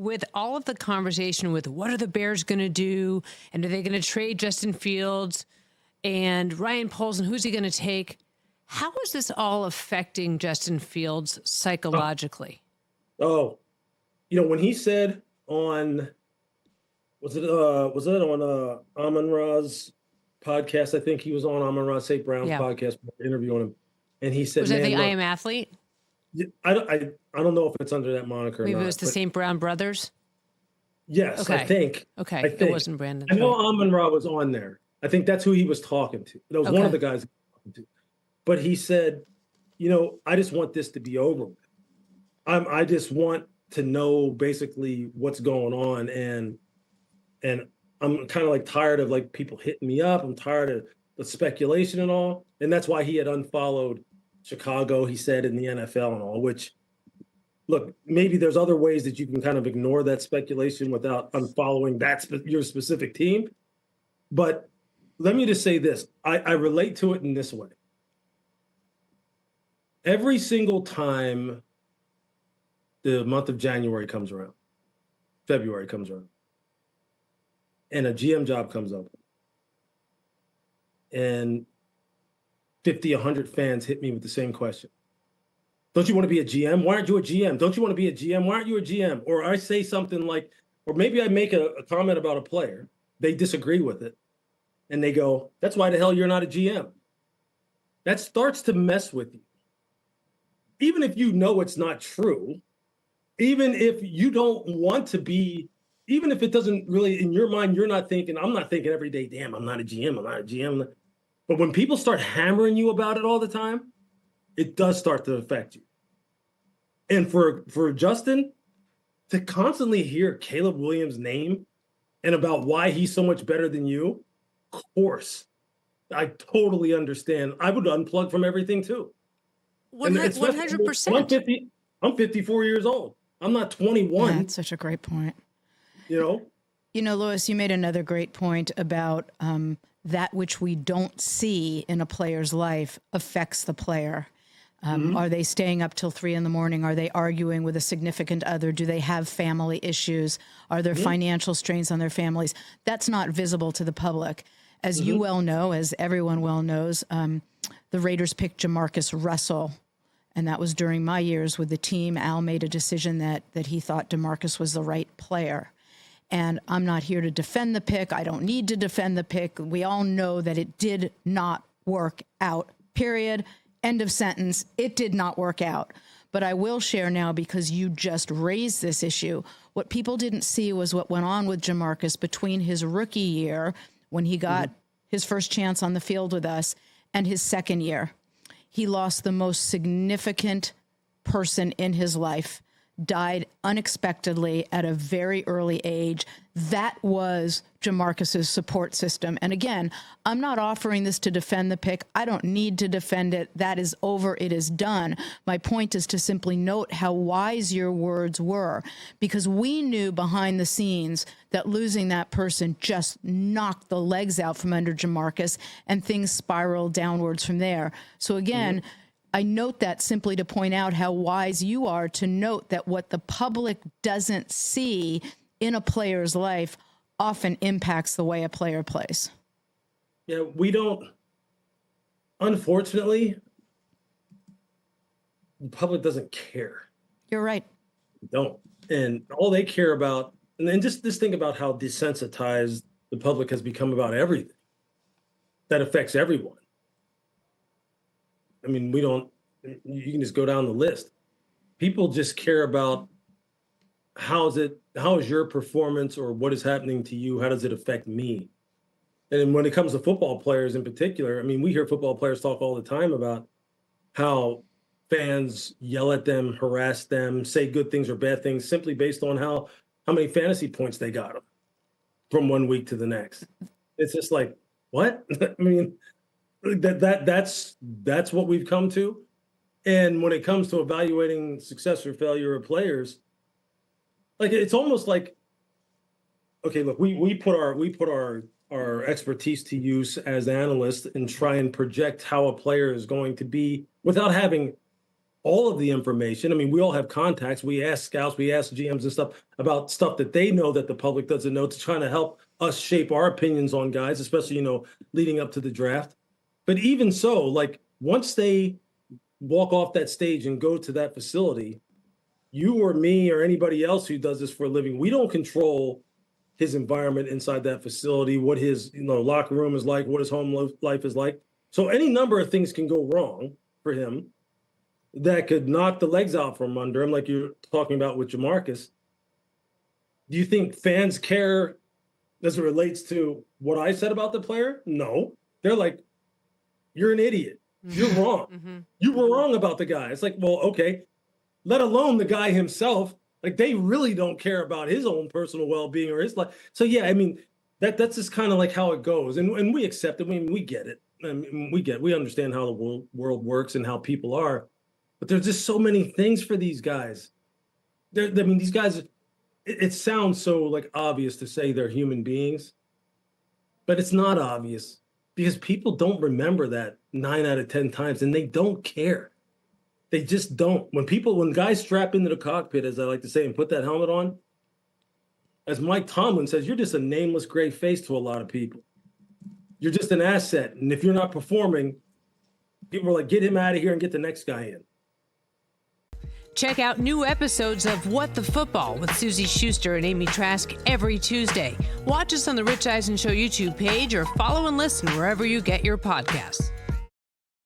with all of the conversation with what are the Bears going to do, and are they going to trade Justin Fields and Ryan Poles, and who's he going to take? How is this all affecting Justin Fields psychologically? When he said on, was it on Amon-Ra's podcast? I think he was on Amon-Ra St. Brown's podcast, interviewing him, and he said, "Was that the I Am Athlete?" I don't know if it's under that moniker. Maybe or not, it was the St. Brown brothers. Yes, okay. I think. It wasn't Brandon. I know Amon-Ra was on there. I think that's who he was talking to. That was one of the guys he was talking to. But he said, I just want this to be over with. I just want to know basically what's going on, and I'm kind of like tired of like people hitting me up. I'm tired of the speculation and all, and that's why he had unfollowed Chicago. He said in the NFL and all. Which, look, maybe there's other ways that you can kind of ignore that speculation without unfollowing your specific team. But let me just say this: I relate to it in this way. Every single time the month of January comes around, February comes around, and a GM job comes up, and 50, 100 fans hit me with the same question. Don't you want to be a GM? Why aren't you a GM? Don't you want to be a GM? Why aren't you a GM? Or I say something like, or maybe I make a comment about a player. They disagree with it. And they go, that's why the hell you're not a GM. That starts to mess with you. Even if you know it's not true, even if you don't want to be, even if it doesn't really, in your mind, you're not thinking, I'm not thinking every day, damn, I'm not a GM, I'm not a GM. But when people start hammering you about it all the time, it does start to affect you. And for Justin to constantly hear Caleb Williams' name and about why he's so much better than you, of course, I totally understand. I would unplug from everything too. 100%. I'm 54 years old. I'm not 21. That's such a great point. Louis, you made another great point about that which we don't see in a player's life affects the player. Are they staying up till 3 a.m? Are they arguing with a significant other? Do they have family issues? Are there financial strains on their families? That's not visible to the public. As you well know, as everyone well knows, the Raiders picked Jamarcus Russell, and that was during my years with the team. Al made a decision that he thought DeMarcus was the right player. And I'm not here to defend the pick. I don't need to defend the pick. We all know that it did not work out, period. End of sentence. It did not work out. But I will share now, because you just raised this issue. What people didn't see was what went on with Jamarcus between his rookie year, when he got his first chance on the field with us, and his second year. He lost the most significant person in his life, died unexpectedly at a very early age. That was Jamarcus's support system. And again, I'm not offering this to defend the pick. I don't need to defend it. That is over. It is done. My point is to simply note how wise your words were, because we knew behind the scenes that losing that person just knocked the legs out from under Jamarcus, and things spiraled downwards from there. So again, I note that simply to point out how wise you are to note that what the public doesn't see in a player's life often impacts the way a player plays. Yeah, we don't, unfortunately, the public doesn't care. You're right. They don't. And all they care about, and then just think about how desensitized the public has become about everything that affects everyone. I mean, you can just go down the list. People just care about how is your performance, or what is happening to you? How does it affect me? And when it comes to football players in particular, I mean, we hear football players talk all the time about how fans yell at them, harass them, say good things or bad things simply based on how many fantasy points they got them from one week to the next. It's just like, what? I mean, that's what we've come to. And when it comes to evaluating success or failure of players, like, it's almost like, okay, look, we put our expertise to use as analysts and try and project how a player is going to be without having all of the information. I mean, we all have contacts. We ask scouts, we ask GMs and stuff about stuff that they know that the public doesn't know to try to help us shape our opinions on guys, especially, leading up to the draft. But even so, like once they walk off that stage and go to that facility, you or me or anybody else who does this for a living, we don't control his environment inside that facility, what his locker room is like, what his home life is like. So any number of things can go wrong for him that could knock the legs out from under him, like you're talking about with Jamarcus. Do you think fans care as it relates to what I said about the player? No. They're like, you're an idiot. You're wrong. Mm-hmm. You were wrong about the guy. It's like, well, okay. Let alone the guy himself. Like, they really don't care about his own personal well-being or his life. So, yeah, I mean, that's just kind of like how it goes. And we accept it. I mean, we get it. I mean, we understand how the world works and how people are. But there's just so many things for these guys. These guys, it sounds so like obvious to say they're human beings, but it's not obvious because people don't remember that 9 out of 10 times, and they don't care. They just don't. When guys strap into the cockpit, as I like to say, and put that helmet on, as Mike Tomlin says, you're just a nameless gray face to a lot of people. You're just an asset. And if you're not performing, people are like, get him out of here and get the next guy in. Check out new episodes of What the Football with Suzy Shuster and Amy Trask every Tuesday. Watch us on the Rich Eisen Show YouTube page or follow and listen wherever you get your podcasts.